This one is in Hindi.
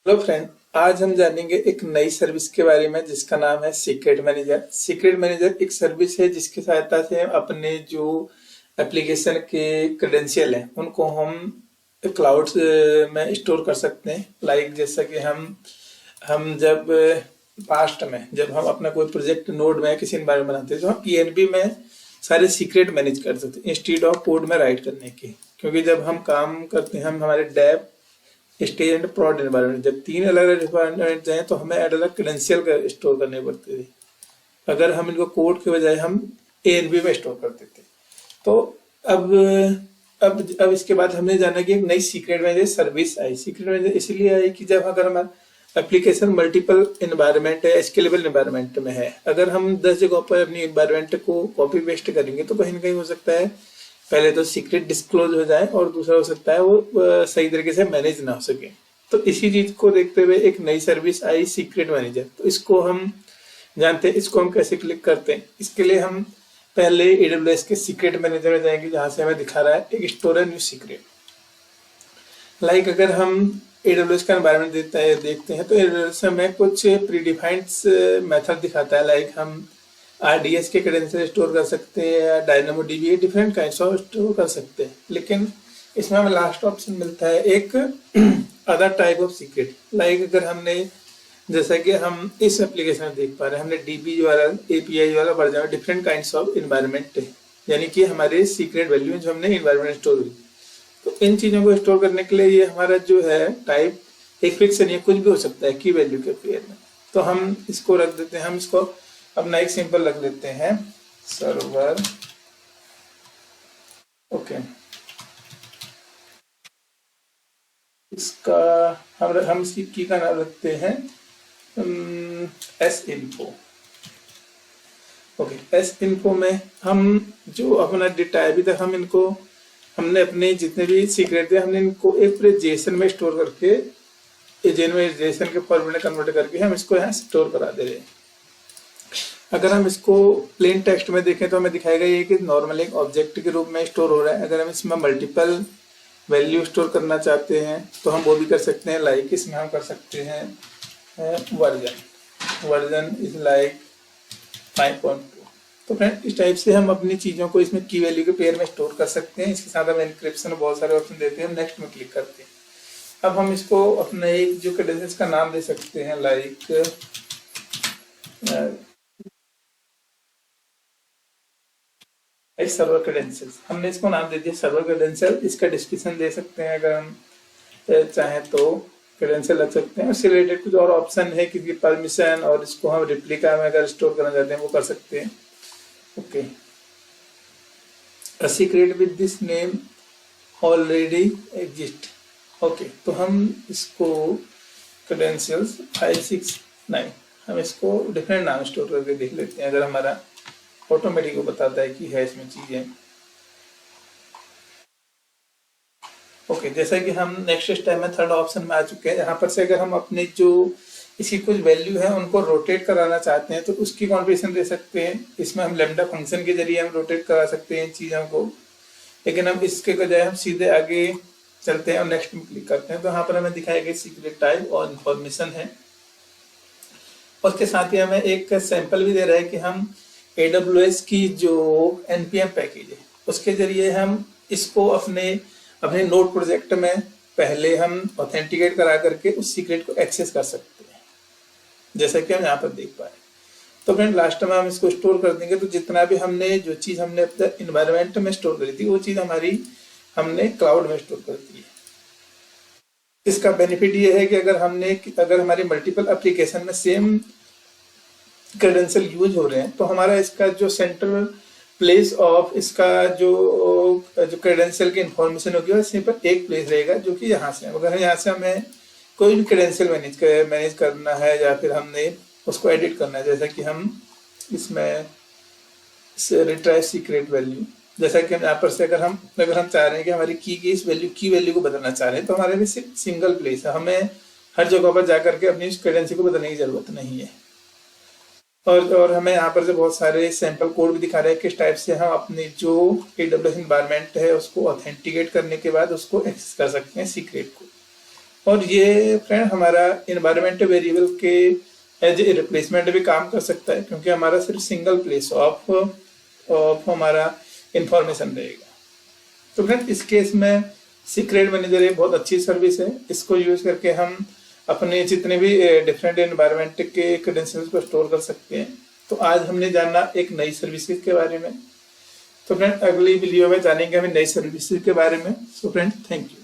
Hello friend. आज हम जानेंगे एक नई सर्विस के बारे में जिसका नाम है सीक्रेट मैनेजर। सीक्रेट मैनेजर एक सर्विस है जिसकी सहायता से हम अपने जो एप्लीकेशन के क्रेडेंशियल हैं उनको हम क्लाउड में स्टोर कर सकते हैं। लाइक जैसा कि हम जब पास्ट में जब हम अपना कोई प्रोजेक्ट नोड में किसी एनवायरनमेंट बनाते हैं तो हम ENB में सारे सीक्रेट मैनेज कर सकते हैं इंस्टेड ऑफ कोड में राइट करने के। क्योंकि जब हम काम करते हैं हम हमारे dev stage and prod environment जब तीन अलग अलग एनवायरनमेंट जाए तो हमें अलग अलग क्रेडेंशियल स्टोर करने पड़ते थे। अगर हम इनको कोड के बजाय हम ANB में स्टोर करते थे। तो अब अब इसके बाद हमने जाना कि एक नई सीक्रेट मैनेजर सर्विस आई। सीक्रेट मैनेजर इसलिए आई कि जब अगर हमारा एप्लीकेशन मल्टीपल एनवायरनमेंट है, स्केलेबल एनवायरनमेंट में है, अगर हम 10 जगहों पर अपनी एनवायरनमेंट को कॉपी पेस्ट करेंगे तो कहीं ना कहीं हो सकता है पहले तो सीक्रेट डिस्क्लोज हो जाए और दूसरा हो सकता है वो सही तरीके से मैनेज ना हो सके। तो इसी चीज को देखते हुए एक नई सर्विस आई सीक्रेट मैनेजर। तो इसको हम जानते हैं, इसको हम कैसे क्लिक करते हैं। इसके लिए हम पहले AWS के सीक्रेट मैनेजर में जाएंगे जहां से हमें दिखा रहा है एक store a new secret. Like अगर हम AWS का एनवायरनमेंट देखते हैं तो AWS में कुछ प्रीडिफाइंड मेथड दिखाता है। लाइक हम RDS के क्रेडेंशियल स्टोर कर सकते हैं या DynamoDB different kinds of store कर सकते हैं। लेकिन इसमें हमें लास्ट ऑप्शन मिलता है एक other type of secret. Like अगर हमने जैसा कि हम इस एप्लीकेशन में देख पा रहे हैं हमने DB वाला API वाला version different kinds of environment है, यानी कि हमारे सीक्रेट वैल्यू जो हमने इन्वायरमेंट स्टोर हुई। तो इन चीजों को स्टोर करने के लिए ये हमारा जो है टाइप एक फिक्स नहीं है, कुछ भी हो सकता है की वैल्यू के पेयर में। तो हम इसको रख देते हैं, हम इसको अपना एक सिंपल रख लेते हैं सर्वर। ओके, इसका हम इसकी की का नाम रखते हैं sinfo। ओके, sinfo में हम जो अपना डेटा है अभी तक हमने अपने जितने भी सीक्रेट थे हमने इनको एक पूरे जेसन में स्टोर करके जेसन के फॉर्मेट में कन्वर्ट करके हम इसको यहाँ स्टोर करा दे रहे हैं। अगर हम इसको प्लेन टेक्स्ट में देखें तो हमें दिखाएगा ये कि नॉर्मल एक ऑब्जेक्ट के रूप में स्टोर हो रहा है। अगर हम इसमें मल्टीपल वैल्यू स्टोर करना चाहते हैं तो हम वो भी कर सकते हैं। लाइक इसमें हम कर सकते हैं वर्जन इज लाइक 5.2। तो फ्रेंड इस टाइप से हम अपनी चीज़ों को इसमें की वैल्यू के पेयर में स्टोर कर सकते हैं। इसके साथ हम एनक्रिप्शन बहुत सारे ऑप्शन देते हैं। नेक्स्ट में क्लिक करते हैं। अब हम इसको अपने एक जो क्रेडेंशियल्स का नाम दे सकते हैं लाइक सर्वर क्रेडेंशियल्स। हमने इसको नाम दे दिया सर्वर क्रेडेंशियल। इसका डिस्क्रिप्शन दे सकते हैं, अगर हम चाहें तो क्रेडेंशियल रख सकते हैं। उससे रिलेटेड कुछ और ऑप्शन है कि परमिशन, और इसको हम रिप्लिका में अगर स्टोर करना चाहते हैं वो कर सकते हैं। Okay, a secret with this name already exist. Okay, तो हम इसको क्रेडेंशियल्स 569 हम इसको डिफरेंट नाम स्टोर करके देख लेते हैं। अगर हमारा ऑटोमेटिक को बताता है कि है इसमें चीजें। ओके, जैसा कि हम नेक्स्ट स्टेप में थर्ड ऑप्शन में आ चुके हैं। यहाँ पर से अगर हम अपने जो इसकी कुछ वैल्यू है उनको रोटेट कराना चाहते हैं तो उसकी कॉन्फ़िगरेशन दे सकते हैं। इसमें हम लैम्डा फंक्शन के जरिए हम रोटेट करा सकते हैं इन चीज़ों को। लेकिन हम इसके बजाय हम सीधे आगे चलते हैं और नेक्स्ट में क्लिक करते हैं। तो यहाँ पर हमें दिखाया गया सीक्रेट टाइप और इन्फॉर्मेशन है। उसके साथ ही हमें एक सैंपल भी दे रहा है कि हम AWS की जो NPM पैकेज है उसके जरिए हम इसको अपने नोड प्रोजेक्ट में पहले हम ऑथेंटिकेट करा करके उस सीक्रेट को एक्सेस कर सकते हैं, जैसा कि हम यहाँ पर देख पाए। तो फ्रेंड लास्ट में हम इसको स्टोर कर देंगे तो जितना भी जो चीज़ हमने अपने इन्वायरमेंट में स्टोर करी थी वो चीज़ हमने क्लाउड में स्टोर कर दी है। इसका बेनिफिट ये है कि अगर हमारी मल्टीपल एप्लीकेशन में सेम क्रेडेंशियल यूज हो रहे हैं तो हमारा इसका जो सेंट्रल प्लेस ऑफ इसका जो क्रेडेंशियल की इंफॉर्मेशन होगी वह पर एक प्लेस रहेगा, जो कि यहाँ से अगर यहाँ से हमें कोई भी क्रेडेंशियल मैनेज करना है या फिर हमने उसको एडिट करना है, जैसा कि हम इसमें रिट्राइव सीक्रेट वैल्यू, जैसा कि हम यहाँ पर से अगर हम चाह रहे हैं कि हमारी की वैल्यू को बदलना चाह रहे हैं तो हमारे भी सिर्फ सिंगल प्लेस है, हमें हर जगह पर जाकर के अपनी क्रेडेंशियल को बदलने की जरूरत नहीं है। और हमें यहाँ पर से बहुत सारे सैंपल कोड भी दिखा रहे हैं किस टाइप से हम अपनी जो AWS एनवायरनमेंट है उसको ऑथेंटिकेट करने के बाद उसको एक्सेस कर सकते हैं सीक्रेट को। और ये फ्रेंड हमारा इन्वायरमेंट वेरिएबल के एज ए रिप्लेसमेंट भी काम कर सकता है, क्योंकि हमारा सिर्फ सिंगल प्लेस ऑफ हमारा इंफॉर्मेशन रहेगा। तो फ्रेंड इस केस में सीक्रेट मैनेजर एक बहुत अच्छी सर्विस है। इसको यूज करके हम अपने जितने भी डिफरेंट एनवायरनमेंट के क्रेडेंशियल्स को स्टोर कर सकते हैं। तो आज हमने जाना एक नई सर्विसेज के बारे में। तो फ्रेंड अगली वीडियो में जानेंगे हमें नई सर्विसेज के बारे में। So friend thank you.